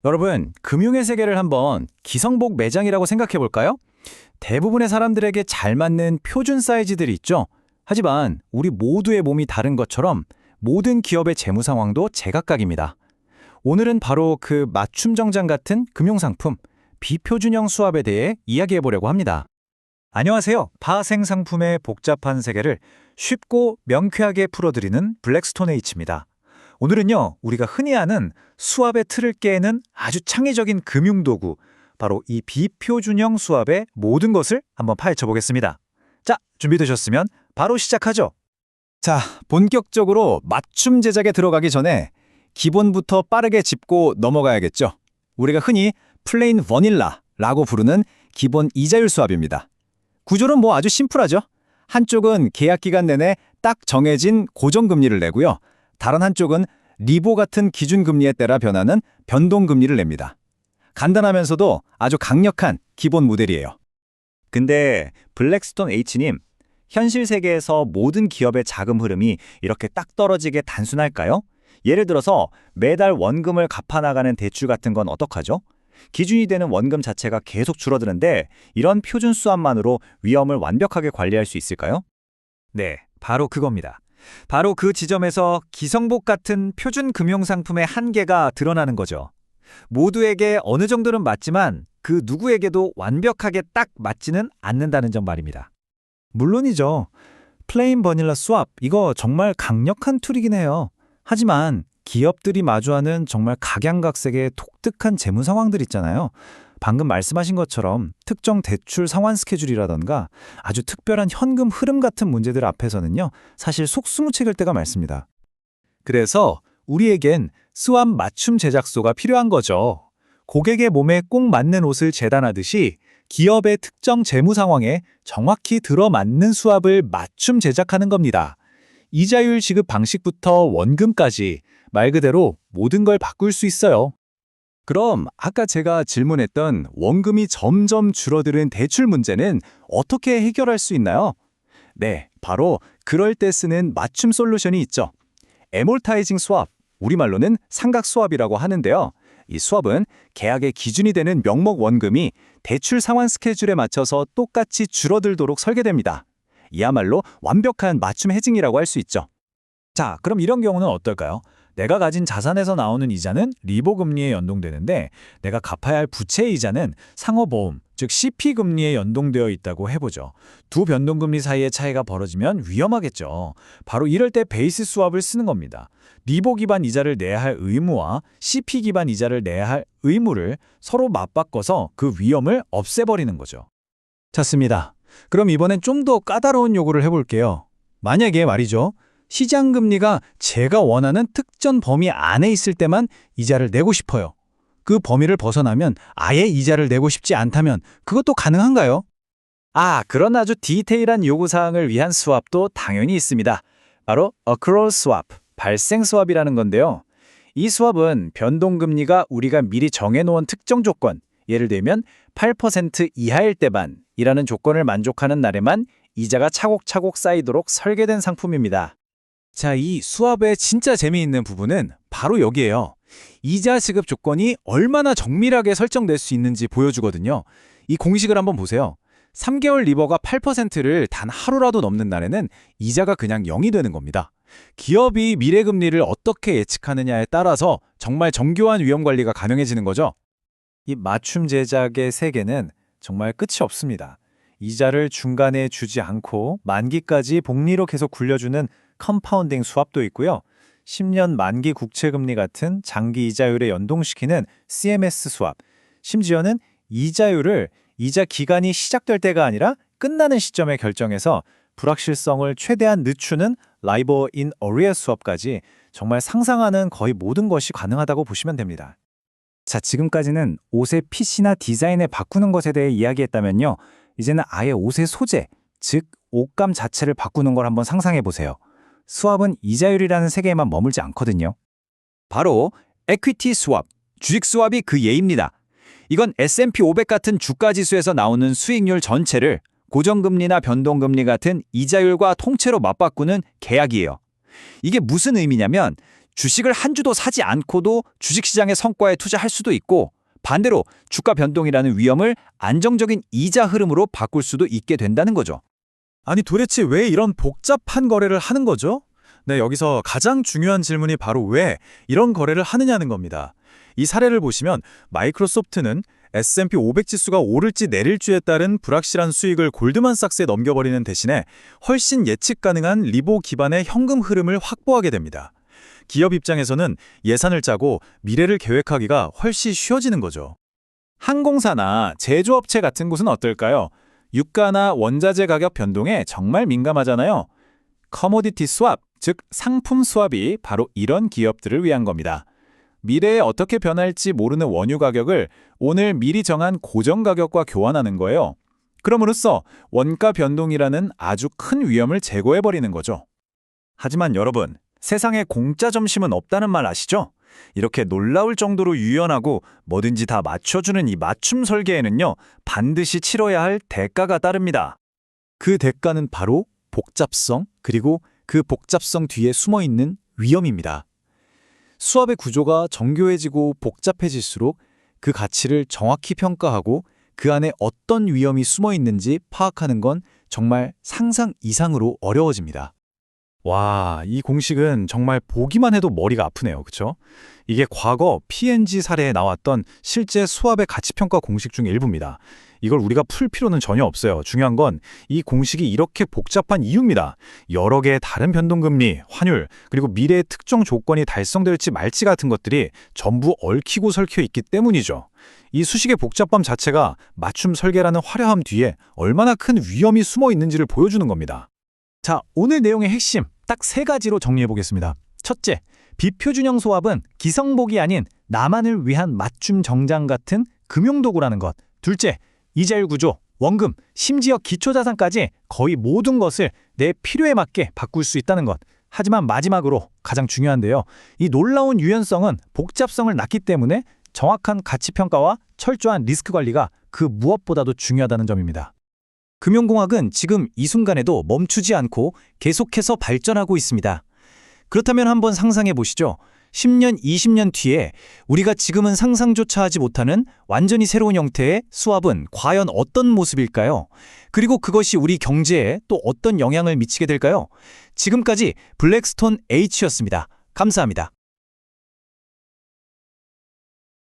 여러분, 금융의 세계를 한번 기성복 매장이라고 생각해 볼까요? 대부분의 사람들에게 잘 맞는 표준 사이즈들이 있죠. 하지만 우리 모두의 몸이 다른 것처럼 모든 기업의 재무 상황도 제각각입니다. 오늘은 바로 그 맞춤 정장 같은 금융상품, 비표준형 수합에 대해 이야기해 보려고 합니다. 안녕하세요. 파생 상품의 복잡한 세계를 쉽고 명쾌하게 풀어드리는 블랙스톤 H입니다. 오늘은요, 우리가 흔히 아는 수압의 틀을 깨는 아주 창의적인 금융도구, 바로 이 비표준형 수압의 모든 것을 한번 파헤쳐 보겠습니다. 자, 준비되셨으면 바로 시작하죠. 자, 본격적으로 맞춤 제작에 들어가기 전에 기본부터 빠르게 짚고 넘어가야겠죠. 우리가 흔히 플레인 버닐라라고 부르는 기본 이자율 수압입니다. 구조는 아주 심플하죠. 한쪽은 계약 기간 내내 딱 정해진 고정금리를 내고요. 다른 한쪽은 리보 같은 기준금리에 따라 변하는 변동금리를 냅니다. 간단하면서도 아주 강력한 기본 모델이에요. 근데 블랙스톤 H님, 현실 세계에서 모든 기업의 자금 흐름이 이렇게 딱 떨어지게 단순할까요? 예를 들어서 매달 원금을 갚아나가는 대출 같은 건 어떡하죠? 기준이 되는 원금 자체가 계속 줄어드는데 이런 표준 수압만으로 위험을 완벽하게 관리할 수 있을까요? 네, 바로 그겁니다. 바로 그 지점에서 기성복 같은 표준 금융상품의 한계가 드러나는 거죠. 모두에게 어느 정도는 맞지만 그 누구에게도 완벽하게 딱 맞지는 않는다는 점 말입니다. 물론이죠. 플레인 버닐라 수압, 이거 정말 강력한 툴이긴 해요. 하지만 기업들이 마주하는 정말 각양각색의 독특한 재무 상황들 있잖아요. 방금 말씀하신 것처럼 특정 대출 상환 스케줄이라던가 아주 특별한 현금 흐름 같은 문제들 앞에서는요, 사실 속수무책일 때가 많습니다. 그래서 우리에겐 수압 맞춤 제작소가 필요한 거죠. 고객의 몸에 꼭 맞는 옷을 재단하듯이 기업의 특정 재무 상황에 정확히 들어맞는 수압을 맞춤 제작하는 겁니다. 이자율 지급 방식부터 원금까지 말 그대로 모든 걸 바꿀 수 있어요. 그럼 아까 제가 질문했던 원금이 점점 줄어드는 대출 문제는 어떻게 해결할 수 있나요? 네, 바로 그럴 때 쓰는 맞춤 솔루션이 있죠. 에몰타이징 수압, 우리말로는 삼각 수압이라고 하는데요. 이 수압은 계약의 기준이 되는 명목 원금이 대출 상환 스케줄에 맞춰서 똑같이 줄어들도록 설계됩니다. 이야말로 완벽한 맞춤 해징이라고 할 수 있죠. 자, 그럼 이런 경우는 어떨까요? 내가 가진 자산에서 나오는 이자는 리보 금리에 연동되는데 내가 갚아야 할 부채 이자는 상호보험, 즉 CP 금리에 연동되어 있다고 해보죠. 두 변동금리 사이의 차이가 벌어지면 위험하겠죠. 바로 이럴 때 베이스 수압을 쓰는 겁니다. 리보 기반 이자를 내야 할 의무와 CP 기반 이자를 내야 할 의무를 서로 맞바꿔서 그 위험을 없애버리는 거죠. 좋습니다. 그럼 이번엔 좀 더 까다로운 요구를 해볼게요. 만약에 말이죠. 시장 금리가 제가 원하는 특정 범위 안에 있을 때만 이자를 내고 싶어요. 그 범위를 벗어나면 아예 이자를 내고 싶지 않다면 그것도 가능한가요? 그런 아주 디테일한 요구사항을 위한 수압도 당연히 있습니다. 바로 accrual swap, 발생 수압이라는 건데요. 이 수압은 변동금리가 우리가 미리 정해놓은 특정 조건, 예를 들면 8% 이하일 때만이라는 조건을 만족하는 날에만 이자가 차곡차곡 쌓이도록 설계된 상품입니다. 자, 이 수압의 진짜 재미있는 부분은 바로 여기예요. 이자 지급 조건이 얼마나 정밀하게 설정될 수 있는지 보여주거든요. 이 공식을 한번 보세요. 3개월 리버가 8%를 단 하루라도 넘는 날에는 이자가 그냥 0이 되는 겁니다. 기업이 미래 금리를 어떻게 예측하느냐에 따라서 정말 정교한 위험 관리가 가능해지는 거죠. 이 맞춤 제작의 세계는 정말 끝이 없습니다. 이자를 중간에 주지 않고 만기까지 복리로 계속 굴려주는 컴파운딩 수압도 있고요. 10년 만기 국채금리 같은 장기 이자율에 연동시키는 CMS 수압, 심지어는 이자율을 이자 기간이 시작될 때가 아니라 끝나는 시점에 결정해서 불확실성을 최대한 늦추는 LIBOR in arrears 수압까지 정말 상상하는 거의 모든 것이 가능하다고 보시면 됩니다. 자, 지금까지는 옷의 핏이나 디자인을 바꾸는 것에 대해 이야기했다면요. 이제는 아예 옷의 소재, 즉 옷감 자체를 바꾸는 걸 한번 상상해 보세요. 수압은 이자율이라는 세계에만 머물지 않거든요. 바로 equity 수압, 주식 수압이 그 예입니다. 이건 S&P 500 같은 주가 지수에서 나오는 수익률 전체를 고정금리나 변동금리 같은 이자율과 통째로 맞바꾸는 계약이에요. 이게 무슨 의미냐면 주식을 한 주도 사지 않고도 주식시장의 성과에 투자할 수도 있고 반대로 주가 변동이라는 위험을 안정적인 이자 흐름으로 바꿀 수도 있게 된다는 거죠. 아니 도대체 왜 이런 복잡한 거래를 하는 거죠? 네, 여기서 가장 중요한 질문이 바로 왜 이런 거래를 하느냐는 겁니다. 이 사례를 보시면 마이크로소프트는 S&P 500 지수가 오를지 내릴지에 따른 불확실한 수익을 골드만삭스에 넘겨버리는 대신에 훨씬 예측 가능한 리보 기반의 현금 흐름을 확보하게 됩니다. 기업 입장에서는 예산을 짜고 미래를 계획하기가 훨씬 쉬워지는 거죠. 항공사나 제조업체 같은 곳은 어떨까요? 유가나 원자재 가격 변동에 정말 민감하잖아요. 커모디티 스왑, 즉 상품 스왑이 바로 이런 기업들을 위한 겁니다. 미래에 어떻게 변할지 모르는 원유 가격을 오늘 미리 정한 고정 가격과 교환하는 거예요. 그럼으로써 원가 변동이라는 아주 큰 위험을 제거해버리는 거죠. 하지만 여러분, 세상에 공짜 점심은 없다는 말 아시죠? 이렇게 놀라울 정도로 유연하고 뭐든지 다 맞춰주는 이 맞춤 설계에는요, 반드시 치러야 할 대가가 따릅니다. 그 대가는 바로 복잡성, 그리고 그 복잡성 뒤에 숨어있는 위험입니다. 수압의 구조가 정교해지고 복잡해질수록 그 가치를 정확히 평가하고 그 안에 어떤 위험이 숨어 있는지 파악하는 건 정말 상상 이상으로 어려워집니다. 와, 이 공식은 정말 보기만 해도 머리가 아프네요. 그렇죠? 이게 과거 P&G 사례에 나왔던 실제 수압의 가치평가 공식 중 일부입니다. 이걸 우리가 풀 필요는 전혀 없어요. 중요한 건 이 공식이 이렇게 복잡한 이유입니다. 여러 개의 다른 변동금리, 환율, 그리고 미래의 특정 조건이 달성될지 말지 같은 것들이 전부 얽히고 설켜 있기 때문이죠. 이 수식의 복잡함 자체가 맞춤 설계라는 화려함 뒤에 얼마나 큰 위험이 숨어 있는지를 보여주는 겁니다. 자, 오늘 내용의 핵심 딱 3가지로 정리해보겠습니다. 첫째, 비표준형 소압은 기성복이 아닌 나만을 위한 맞춤 정장 같은 금융도구라는 것. 둘째, 이자율 구조, 원금, 심지어 기초자산까지 거의 모든 것을 내 필요에 맞게 바꿀 수 있다는 것. 하지만 마지막으로 가장 중요한데요. 이 놀라운 유연성은 복잡성을 낳기 때문에 정확한 가치평가와 철저한 리스크 관리가 그 무엇보다도 중요하다는 점입니다. 금융공학은 지금 이 순간에도 멈추지 않고 계속해서 발전하고 있습니다. 그렇다면 한번 상상해 보시죠. 10년, 20년 뒤에 우리가 지금은 상상조차 하지 못하는 완전히 새로운 형태의 수압은 과연 어떤 모습일까요? 그리고 그것이 우리 경제에 또 어떤 영향을 미치게 될까요? 지금까지 블랙스톤 H였습니다. 감사합니다.